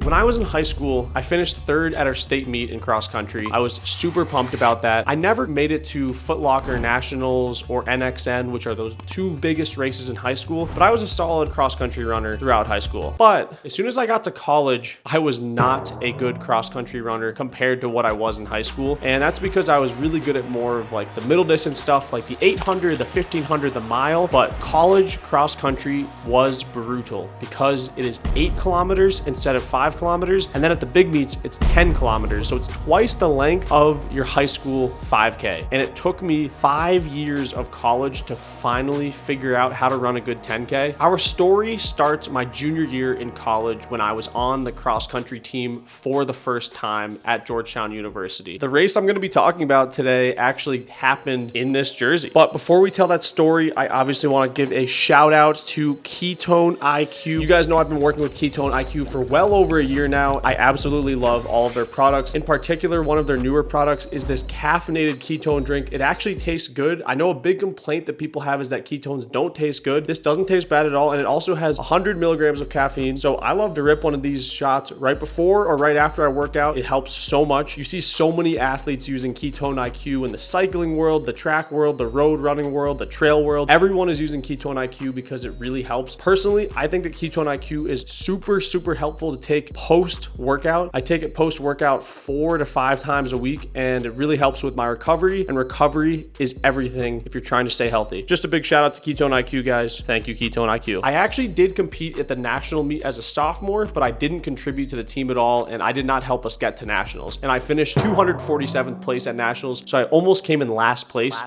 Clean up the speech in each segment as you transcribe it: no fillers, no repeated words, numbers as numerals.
When I was in high school, I finished third at our state meet in cross country. I was super pumped about that. I never made it to Foot Locker Nationals or NXN, which are those two biggest races in high school, but I was a solid cross country runner throughout high school. But as soon as I got to college, I was not a good cross country runner compared to what I was in high school. And that's because I was really good at more of like the middle distance stuff, like the 800, the 1500, the mile. But college cross country was brutal because it is 8 kilometers instead of 5 kilometers. And then at the big meets, it's 10 kilometers. So it's twice the length of your high school 5K. And it took me 5 years of college to finally figure out how to run a good 10K. Our story starts my junior year in college when I was on the cross country team for the first time at Georgetown University. The race I'm going to be talking about today actually happened in this jersey. But before we tell that story, I obviously want to give a shout out to Ketone IQ. You guys know I've been working with Ketone IQ for well over a year now. I absolutely love all of their products. In particular, one of their newer products is this caffeinated ketone drink. It actually tastes good. I know a big complaint that people have is that ketones don't taste good. This doesn't taste bad at all, and it also has 100 milligrams of caffeine. So I love to rip one of these shots right before or right after I work out. It helps so much. You see so many athletes using Ketone IQ in the cycling world, the track world, the road running world, the trail world. Everyone is using Ketone IQ because it really helps. Personally, I think that Ketone IQ is super helpful to take post-workout. I take it post-workout 4 to 5 times a week, and it really helps with my recovery, and recovery is everything if you're trying to stay healthy. Just a big shout out to Ketone IQ, guys. Thank you, Ketone IQ. I actually did compete at the national meet as a sophomore, but I didn't contribute to the team at all, and I did not help us get to nationals. And I finished 247th place at nationals, so I almost came in last place.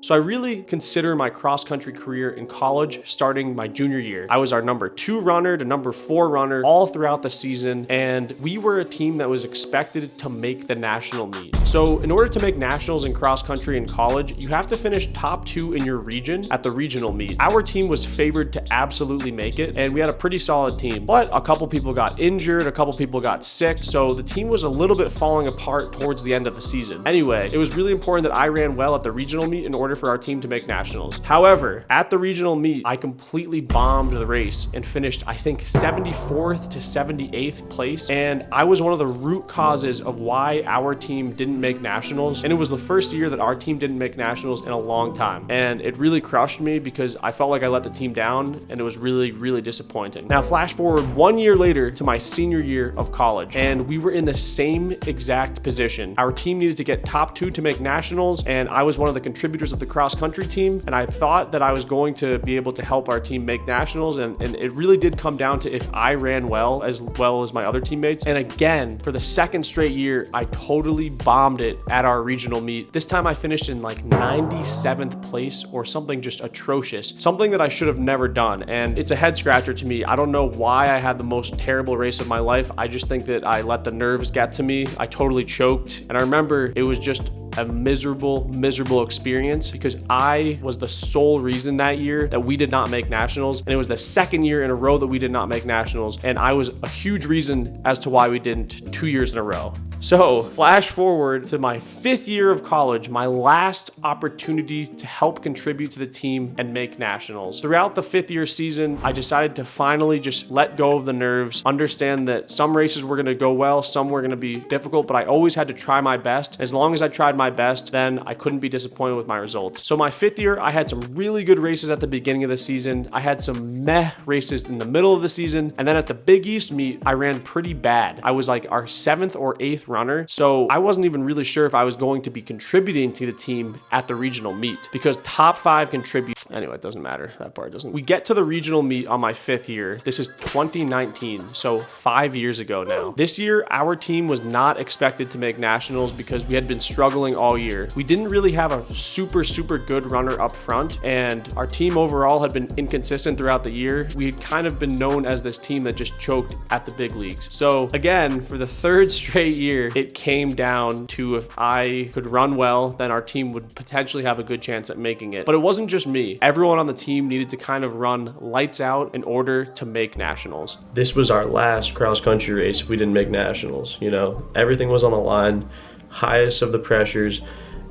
So I really consider my cross-country career in college starting my junior year. I was our number 2 runner to number 4 runner all throughout the season, and we were a team that was expected to make the national meet. So in order to make nationals in cross-country in college, you have to finish top 2 in your region at the regional meet. Our team was favored to absolutely make it, and we had a pretty solid team. But a couple people got injured, a couple people got sick, so the team was a little bit falling apart towards the end of the season. Anyway, it was really important that I ran well at the regional meet in order for our team to make nationals. However, at the regional meet, I completely bombed the race and finished, I think, 74th to 78th place. And I was one of the root causes of why our team didn't make nationals. And it was the first year that our team didn't make nationals in a long time. And it really crushed me because I felt like I let the team down, and it was really disappointing. Now, flash forward 1 year later to my senior year of college, and we were in the same exact position. Our team needed to get top 2 to make nationals, and I was one of the contributors of the cross-country team, and I thought that I was going to be able to help our team make nationals, and it really did come down to if I ran well as my other teammates. And again, for the second straight year, I totally bombed it at our regional meet. This time I finished in like 97th place or something just atrocious, something that I should have never done, and it's a head scratcher to me. I don't know why I had the most terrible race of my life. I just think that I let the nerves get to me. I totally choked, and I remember it was just a miserable experience because I was the sole reason that year that we did not make nationals, and it was the second year in a row that we did not make nationals, and I was a huge reason as to why we didn't 2 years in a row. So flash forward to my 5th year of college, my last opportunity to help contribute to the team and make nationals. Throughout the 5th year season, I decided to finally just let go of the nerves, understand that some races were going to go well, some were going to be difficult, but I always had to try my best. As long as I tried my best, then I couldn't be disappointed with my results. So my 5th year, I had some really good races at the beginning of the season. I had some meh races in the middle of the season. And then at the Big East meet, I ran pretty bad. I was like our 7th or 8th runner. So I wasn't even really sure if I was going to be contributing to the team at the regional meet because top 5 contribute. Anyway, it doesn't matter. That part doesn't. We get to the regional meet on my 5th year. This is 2019. So 5 years ago now. This year, our team was not expected to make nationals because we had been struggling all year. We didn't really have a super good runner up front, and our team overall had been inconsistent throughout the year. We had kind of been known as this team that just choked at the big leagues. So again, for the 3rd straight year, it came down to if I could run well, then our team would potentially have a good chance at making it. But it wasn't just me. Everyone on the team needed to kind of run lights out in order to make nationals. This was our last cross-country race if we didn't make nationals. You know, everything was on the line, highest of the pressures,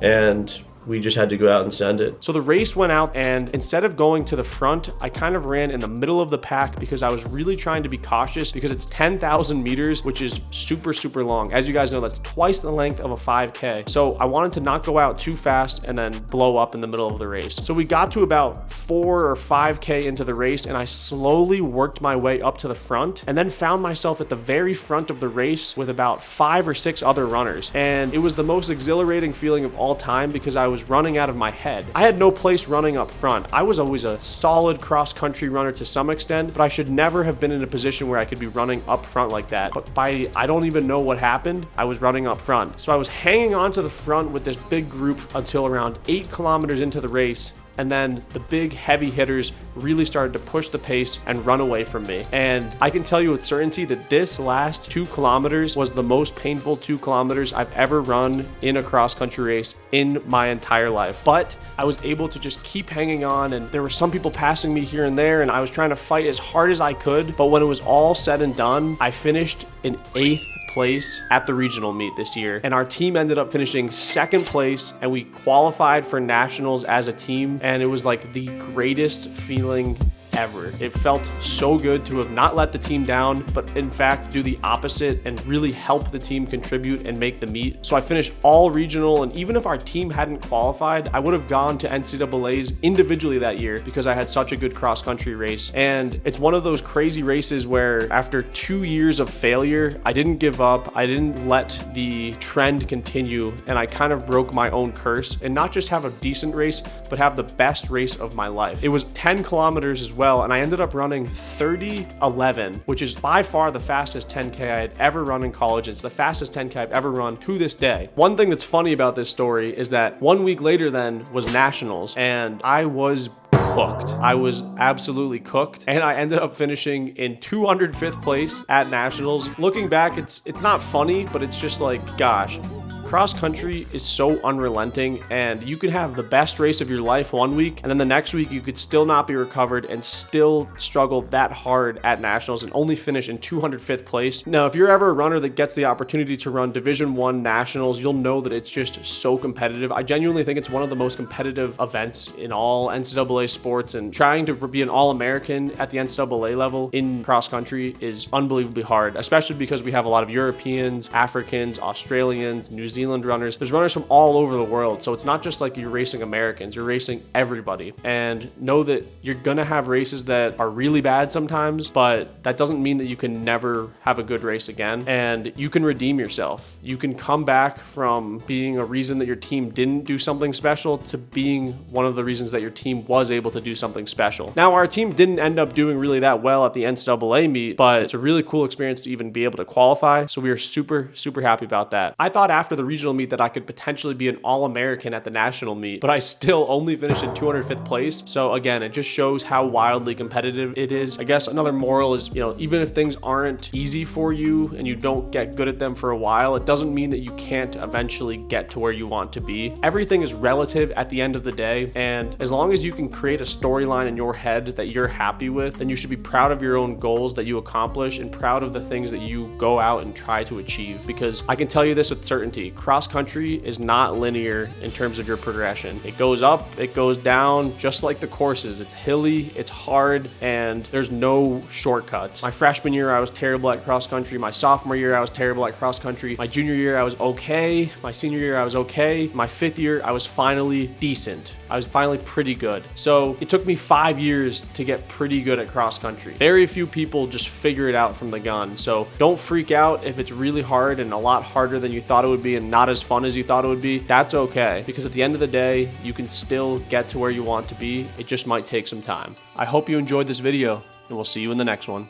and we just had to go out and send it. So the race went out, and instead of going to the front, I kind of ran in the middle of the pack because I was really trying to be cautious, because it's 10,000 meters, which is super, super long. As you guys know, that's twice the length of a 5K. So I wanted to not go out too fast and then blow up in the middle of the race. So we got to about 4 or 5K into the race, and I slowly worked my way up to the front, and then found myself at the very front of the race with about 5 or 6 other runners. And it was the most exhilarating feeling of all time because I was running out of my head. I had no place running up front. I was always a solid cross-country runner to some extent, but I should never have been in a position where I could be running up front like that. But I don't even know what happened, I was running up front. So I was hanging on to the front with this big group until around 8 kilometers into the race. And then the big heavy hitters really started to push the pace and run away from me. And I can tell you with certainty that this last 2 kilometers was the most painful 2 kilometers I've ever run in a cross-country race in my entire life. But I was able to just keep hanging on, and there were some people passing me here and there, and I was trying to fight as hard as I could. But when it was all said and done, I finished in 8th place at the regional meet this year, and our team ended up finishing 2nd place, and we qualified for nationals as a team, and it was like the greatest feeling ever. It felt so good to have not let the team down, but in fact do the opposite and really help the team contribute and make the meet. So I finished all regional, and even if our team hadn't qualified, I would have gone to NCAAs individually that year because I had such a good cross-country race. And it's one of those crazy races where after 2 years of failure, I didn't give up. I didn't let the trend continue, and I kind of broke my own curse and not just have a decent race, but have the best race of my life. It was 10 kilometers as well, and I ended up running 30:11, which is by far the fastest 10K I had ever run in college. It's the fastest 10K I've ever run to this day. One thing that's funny about this story is that 1 week later then was nationals, and I was cooked. I was absolutely cooked, and I ended up finishing in 205th place at nationals. Looking back, it's not funny, but it's just like, gosh, cross country is so unrelenting, and you can have the best race of your life 1 week, and then the next week you could still not be recovered and still struggle that hard at nationals and only finish in 205th place. Now, if you're ever a runner that gets the opportunity to run Division I nationals, you'll know that it's just so competitive. I genuinely think it's one of the most competitive events in all NCAA sports, and trying to be an All-American at the NCAA level in cross country is unbelievably hard, especially because we have a lot of Europeans, Africans, Australians, New Zealand runners. There's runners from all over the world. So it's not just like you're racing Americans, you're racing everybody. And know that you're gonna have races that are really bad sometimes, but that doesn't mean that you can never have a good race again. And you can redeem yourself. You can come back from being a reason that your team didn't do something special to being one of the reasons that your team was able to do something special. Now, our team didn't end up doing really that well at the NCAA meet, but it's a really cool experience to even be able to qualify. So we are super, super happy about that. I thought after the regional meet that I could potentially be an All-American at the national meet, but I still only finished in 205th place. So again, it just shows how wildly competitive it is. I guess another moral is, even if things aren't easy for you and you don't get good at them for a while, it doesn't mean that you can't eventually get to where you want to be. Everything is relative at the end of the day, and as long as you can create a storyline in your head that you're happy with, then you should be proud of your own goals that you accomplish and proud of the things that you go out and try to achieve. Because I can tell you this with certainty, cross country is not linear in terms of your progression. It goes up, it goes down, just like the courses. It's hilly, it's hard, and there's no shortcuts. My freshman year, I was terrible at cross country. My sophomore year, I was terrible at cross country. My junior year, I was okay. My senior year, I was okay. My 5th year, I was finally decent. I was finally pretty good. So it took me 5 years to get pretty good at cross country. Very few people just figure it out from the gun. So don't freak out if it's really hard and a lot harder than you thought it would be and not as fun as you thought it would be. That's okay, because at the end of the day, you can still get to where you want to be. It just might take some time. I hope you enjoyed this video, and we'll see you in the next one.